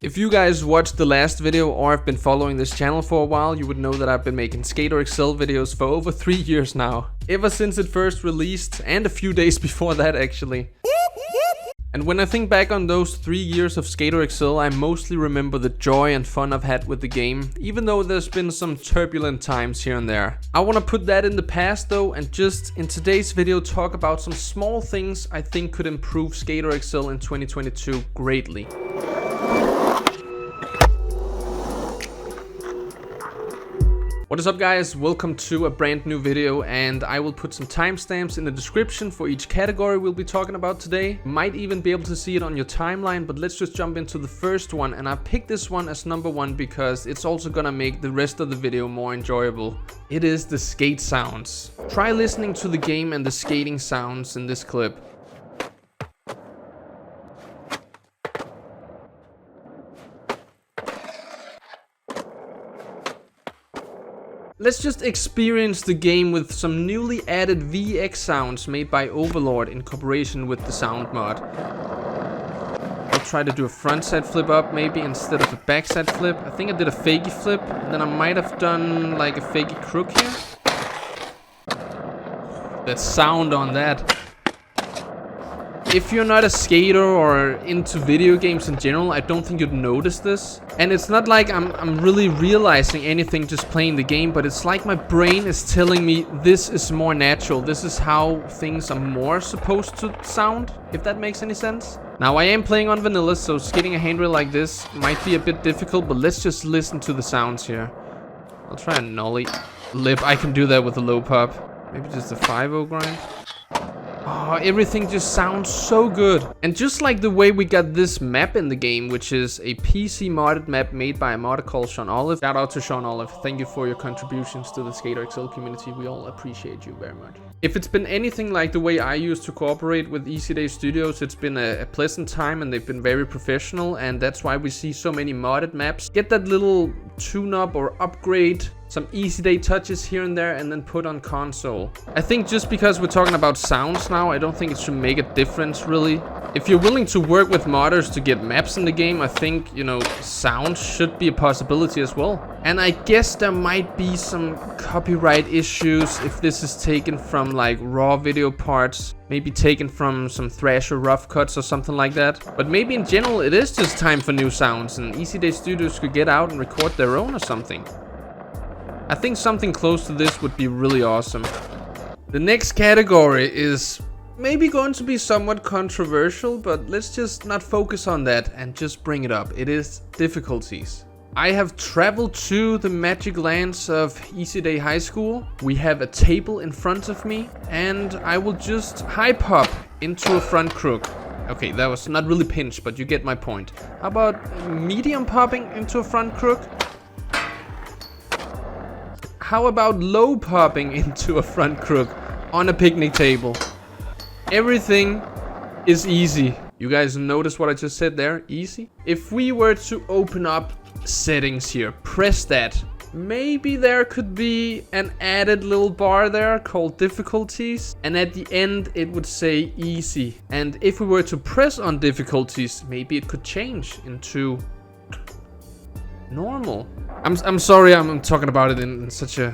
If you guys watched the last video or have been following this channel for a while, you would know that I've been making Skater Excel videos for over 3 years now. Ever since it first released, and a few days before that actually. And when I think back on those 3 years of Skater Excel, I mostly remember the joy and fun I've had with the game, even though there's been some turbulent times here and there. I want to put that in the past though, and just in today's video talk about some small things I think could improve Skater Excel in 2022 greatly. What is up guys, welcome to a brand new video, and I will put some timestamps in the description for each category we'll be talking about today. You might even be able to see it on your timeline, but let's just jump into the first one, and I picked this one as number 1 because it's also gonna make the rest of the video more enjoyable. It is the skate sounds. Try listening to the game and the skating sounds in this clip. Let's just experience the game with some newly added VX sounds made by Overlord in cooperation with the sound mod. I'll try to do a front side flip up maybe instead of a back side flip. I think I did a fakie flip, and then I might have done like a fakie crook here. The sound on that. If you're not a skater or into video games in general, I don't think you'd notice this. And it's not like I'm really realizing anything just playing the game, but it's like my brain is telling me this is more natural. This is how things are more supposed to sound, if that makes any sense. Now I am playing on vanilla, so skating a handrail like this might be a bit difficult, but let's just listen to the sounds here. I'll try a nollie lip. I can do that with a low pop. Maybe just a 5-0 grind. Oh, everything just sounds so good. And just like the way we got this map in the game, which is a PC modded map made by a modder called Sean Olive. Shout out to Sean Olive. Thank you for your contributions to the Skater Excel community. We all appreciate you very much. If it's been anything like the way I used to cooperate with Easy Day Studios, it's been a pleasant time and they've been very professional, and that's why we see so many modded maps. Get that little tune-up or upgrade, some Easy Day touches here and there, and then put on console. I think just because we're talking about sounds now, I don't think it should make a difference really. If you're willing to work with modders to get maps in the game, I think, you know, sound should be a possibility as well. And I guess there might be some copyright issues if this is taken from like raw video parts, maybe taken from some Thrasher rough cuts or something like that. But maybe in general it is just time for new sounds, and Easy Day Studios could get out and record their own or something. I think something close to this would be really awesome. The next category is maybe going to be somewhat controversial, but let's just not focus on that and just bring it up. It is difficulties. I have traveled to the magic lands of Easy Day High School. We have a table in front of me, and I will just high pop into a front crook. Okay, that was not really pinched, but you get my point. How about medium popping into a front crook? How about low popping into a front crook on a picnic table? Everything is easy. You guys notice what I just said there? Easy. If we were to open up settings here, press that. Maybe there could be an added little bar there called difficulties, and at the end it would say easy. And if we were to press on difficulties, maybe it could change into normal. I'm sorry I'm talking about it in such a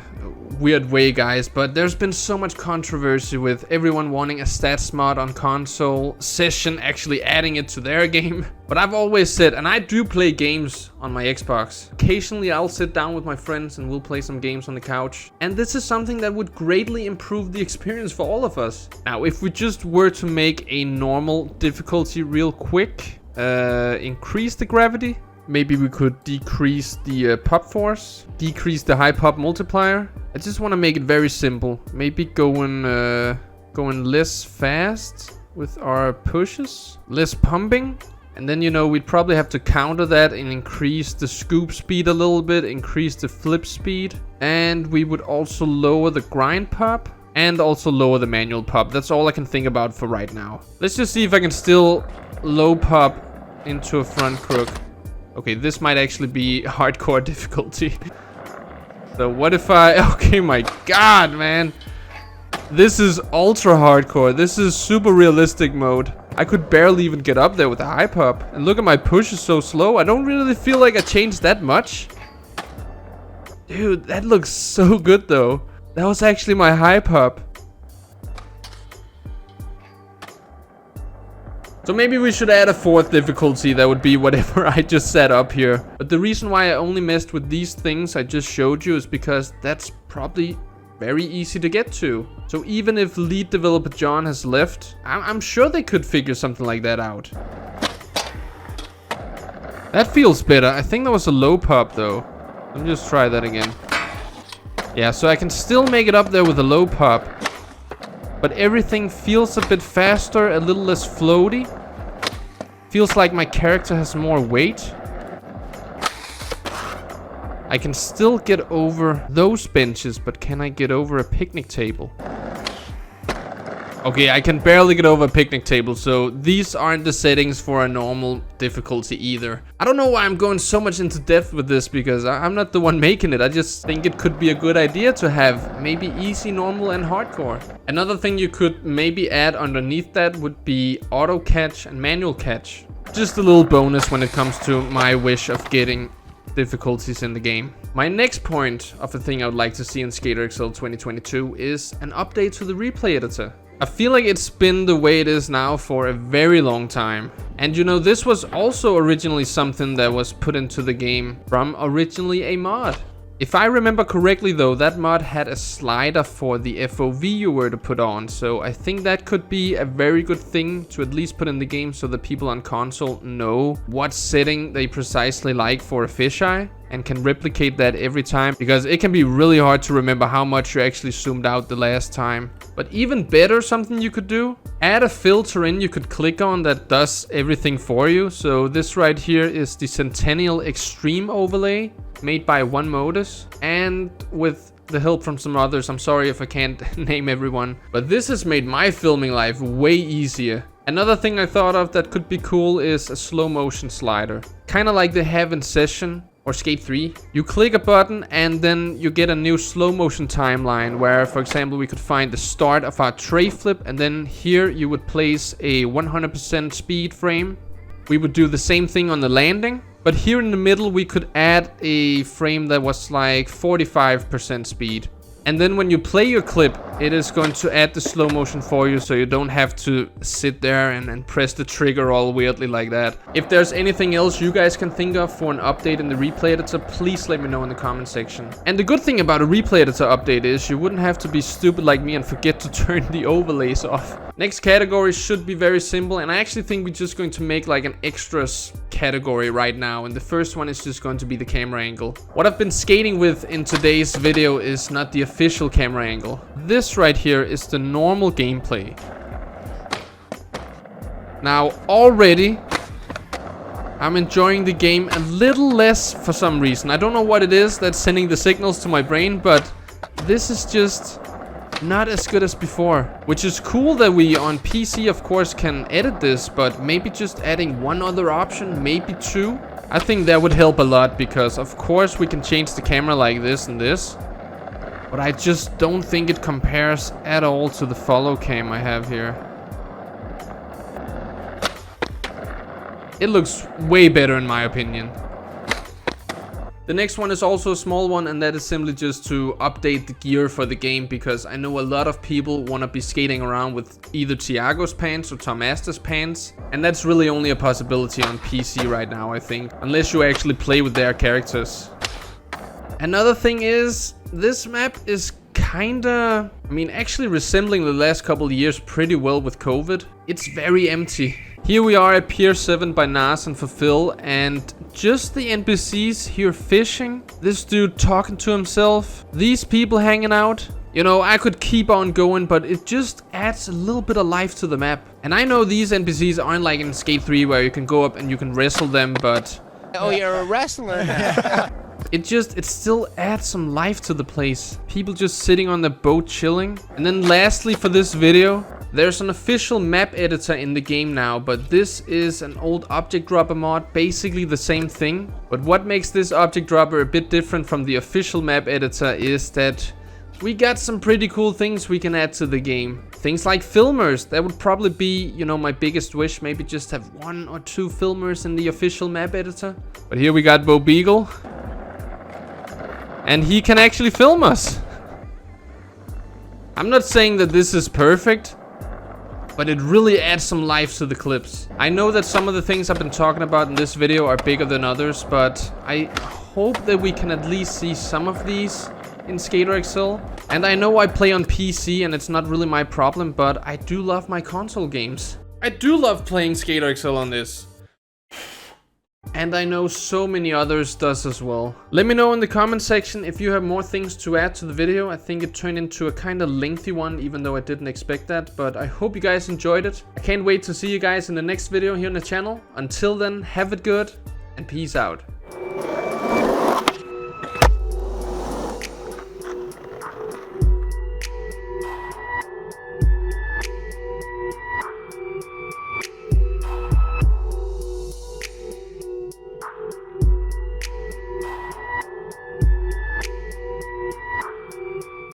weird way, guys, but there's been so much controversy with everyone wanting a stats mod on console, Session actually adding it to their game. But I've always said, and I do play games on my Xbox. Occasionally I'll sit down with my friends and we'll play some games on the couch. And this is something that would greatly improve the experience for all of us. Now, if we just were to make a normal difficulty real quick, increase the gravity. Maybe we could decrease the pop force, decrease the high pop multiplier. I just want to make it very simple. Maybe going less fast with our pushes, less pumping. And then, you know, we'd probably have to counter that and increase the scoop speed a little bit, increase the flip speed. And we would also lower the grind pop and also lower the manual pop. That's all I can think about for right now. Let's just see if I can still low pop into a front crook. Okay, this might actually be hardcore difficulty. So what if okay, my god, man. This is ultra hardcore. This is super realistic mode. I could barely even get up there with the high pop. And look at my push is so slow. I don't really feel like I changed that much. Dude, that looks so good though. That was actually my high pop. So maybe we should add a fourth difficulty. That would be whatever I just set up here. But the reason why I only messed with these things I just showed you is because that's probably very easy to get to. So even if lead developer John has left, I'm sure they could figure something like that out. That feels better. I think that was a low pop though. Let me just try that again. Yeah, so I can still make it up there with a low pop. But everything feels a bit faster, a little less floaty. Feels like my character has more weight. I can still get over those benches, but can I get over a picnic table? Okay, I can barely get over a picnic table, so these aren't the settings for a normal difficulty either. I don't know why I'm going so much into depth with this, because I'm not the one making it. I just think it could be a good idea to have maybe easy, normal, and hardcore. Another thing you could maybe add underneath that would be auto catch and manual catch. Just a little bonus when it comes to my wish of getting difficulties in the game. My next point of a thing I would like to see in Skater XL 2022 is an update to the replay editor. I feel like it's been the way it is now for a very long time. And you know, this was also originally something that was put into the game from originally a mod. If I remember correctly though, that mod had a slider for the FOV you were to put on. So I think that could be a very good thing to at least put in the game so that people on console know what setting they precisely like for a fisheye and can replicate that every time, because it can be really hard to remember how much you actually zoomed out the last time. But even better, something you could do, add a filter in you could click on that does everything for you. So this right here is the Centennial Extreme overlay made by One Modus, and with the help from some others. I'm sorry if I can't name everyone, but this has made my filming life way easier. Another thing I thought of that could be cool is a slow motion slider, kind of like they have in Session or Skate 3. You click a button and then you get a new slow motion timeline where, for example, we could find the start of our tray flip, and then here you would place a 100% speed frame. We would do the same thing on the landing, but here in the middle we could add a frame that was like 45% speed. And then when you play your clip, it is going to add the slow motion for you, so you don't have to sit there and press the trigger all weirdly like that. If there's anything else you guys can think of for an update in the replay editor, please let me know in the comment section. And the good thing about a replay editor update is you wouldn't have to be stupid like me and forget to turn the overlays off. Next category should be very simple, and I actually think we're just going to make like an extras category right now, and the first one is just going to be the camera angle. What I've been skating with in today's video is not the official camera angle. This right here is the normal gameplay. Now already I'm enjoying the game a little less for some reason. I don't know what it is that's sending the signals to my brain, but this is just not as good as before. Which is cool that we on PC of course can edit this, but maybe just adding one other option, maybe two. I think that would help a lot, because of course we can change the camera like this and this, but I just don't think it compares at all to the follow cam I have here. It looks way better in my opinion. The next one is also a small one, and that is simply just to update the gear for the game, because I know a lot of people want to be skating around with either Tiago's pants or Tom Asta's pants, and that's really only a possibility on PC right now, I think, unless you actually play with their characters. Another thing is, this map is kinda, actually resembling the last couple of years pretty well with COVID. It's very empty. Here we are at Pier 7 by Nas and Fulfill, and just the NPCs here fishing, this dude talking to himself, these people hanging out. You know, I could keep on going, but it just adds a little bit of life to the map. And I know these NPCs aren't like in Skate 3 where you can go up and you can wrestle them, but... Oh, you're a wrestler now. It still adds some life to the place. People just sitting on the boat chilling. And then lastly for this video, there's an official map editor in the game now, but this is an old object dropper mod, basically the same thing. But what makes this object dropper a bit different from the official map editor is that we got some pretty cool things we can add to the game. Things like filmers, that would probably be, you know, my biggest wish. Maybe just have 1 or 2 filmers in the official map editor. But here we got Bo Beagle. And he can actually film us. I'm not saying that this is perfect, but it really adds some life to the clips. I know that some of the things I've been talking about in this video are bigger than others, but I hope that we can at least see some of these in Skater XL. And I know I play on PC and it's not really my problem, but I do love my console games. I do love playing Skater XL on this. And I know so many others does as well. Let me know in the comment section if you have more things to add to the video. I think it turned into a kind of lengthy one, even though I didn't expect that. But I hope you guys enjoyed it. I can't wait to see you guys in the next video here on the channel. Until then, have it good and peace out.